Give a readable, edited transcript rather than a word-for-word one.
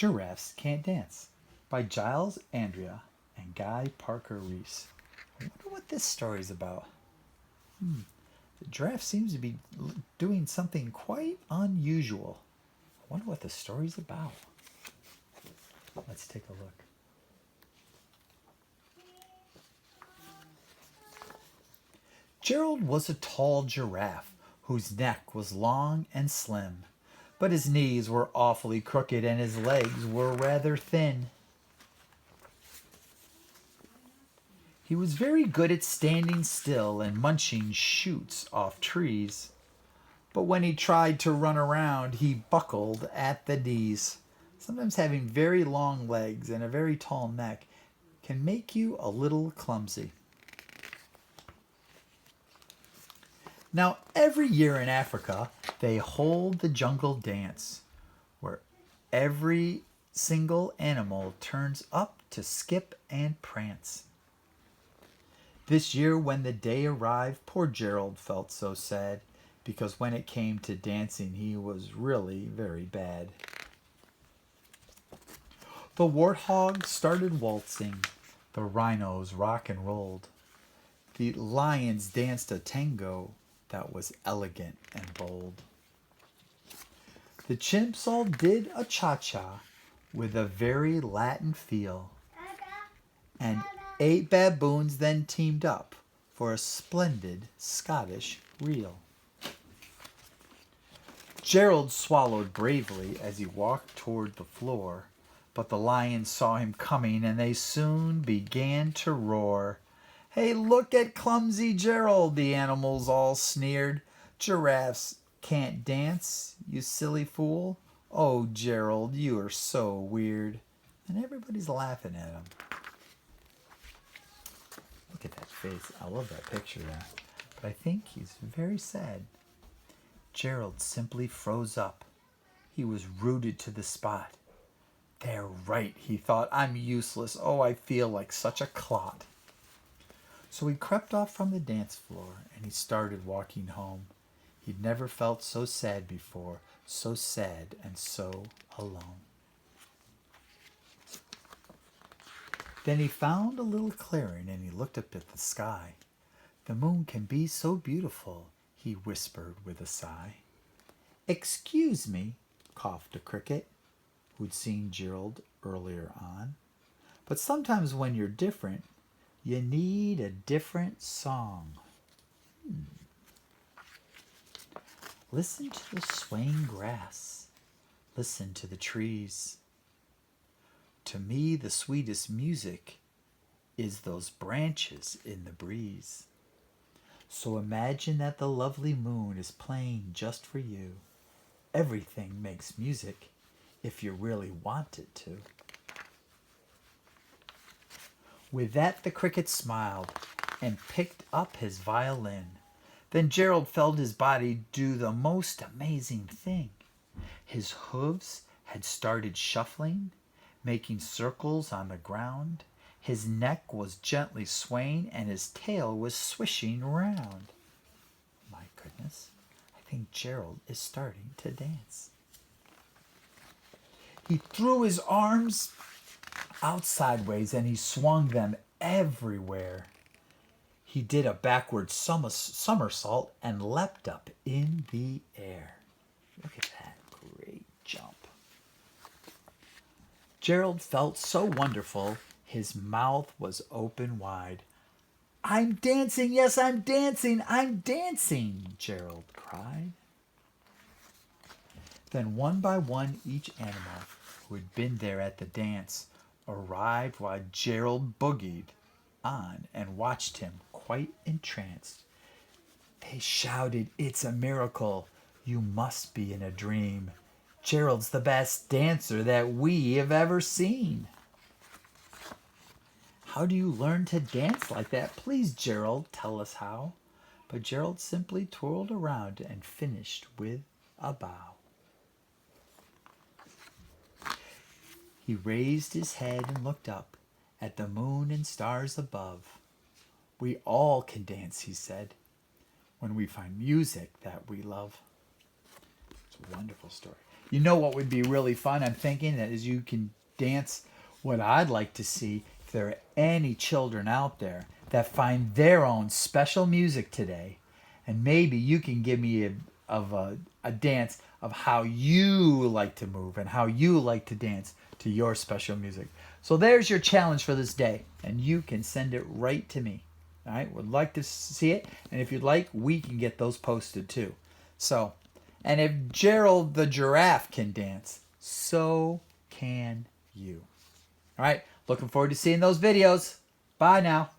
Giraffes Can't Dance by Giles Andrea and Guy Parker Reese. I wonder what this story is about. The giraffe seems to be doing something quite unusual. I wonder what the story's about. Let's take a look. Gerald was a tall giraffe whose neck was long and slim, but his knees were awfully crooked and his legs were rather thin. He was very good at standing still and munching shoots off trees, but when he tried to run around, he buckled at the knees. Sometimes having very long legs and a very tall neck can make you a little clumsy. Now, every year in Africa, they hold the jungle dance, where every single animal turns up to skip and prance. This year, when the day arrived, poor Gerald felt so sad, because when it came to dancing, he was really very bad. The warthogs started waltzing, the rhinos rock and rolled, the lions danced a tango that was elegant and bold. The chimps all did a cha-cha with a very Latin feel, and 8 baboons then teamed up for a splendid Scottish reel. Gerald swallowed bravely as he walked toward the floor, but the lions saw him coming and they soon began to roar. "Hey, look at clumsy Gerald," the animals all sneered. "Giraffes can't dance, you silly fool. Oh, Gerald, you are so weird." And everybody's laughing at him. Look at that face. I love that picture there. But I think he's very sad. Gerald simply froze up. He was rooted to the spot. "They're right," he thought. "I'm useless. Oh, I feel like such a clot." So he crept off from the dance floor and he started walking home. He'd never felt so sad before, so sad and so alone. Then he found a little clearing and he looked up at the sky. "The moon can be so beautiful," he whispered with a sigh. "Excuse me," coughed a cricket, who'd seen Gerald earlier on, "but sometimes when you're different, you need a different song." Listen to the swaying grass. Listen to the trees. To me, the sweetest music is those branches in the breeze. So imagine that the lovely moon is playing just for you. Everything makes music if you really want it to. With that, the cricket smiled and picked up his violin. Then Gerald felt his body do the most amazing thing. His hooves had started shuffling, making circles on the ground. His neck was gently swaying and his tail was swishing round. My goodness, I think Gerald is starting to dance. He threw his arms out sideways and he swung them everywhere. He did a backward somersault and leapt up in the air. Look at that great jump. Gerald felt so wonderful, his mouth was open wide. "I'm dancing, yes, I'm dancing, I'm dancing," Gerald cried. Then one by one each animal who had been there at the dance arrived while Gerald boogied on and watched him quite entranced. They shouted, "It's a miracle. You must be in a dream. Gerald's the best dancer that we have ever seen." "How do you learn to dance like that? Please, Gerald, tell us how." But Gerald simply twirled around and finished with a bow. He raised his head and looked up at the moon and stars above. "We all can dance," he said, "when we find music that we love." It's a wonderful story. You know what would be really fun? I'm thinking that is you can dance what I'd like to see if there are any children out there that find their own special music today. And maybe you can give me a dance of how you like to move and how you like to dance to your special music. So there's your challenge for this day. And you can send it right to me. All right, would like to see it. And if you'd like, we can get those posted too. So, and if Gerald the giraffe can dance, so can you. All right, looking forward to seeing those videos. Bye now.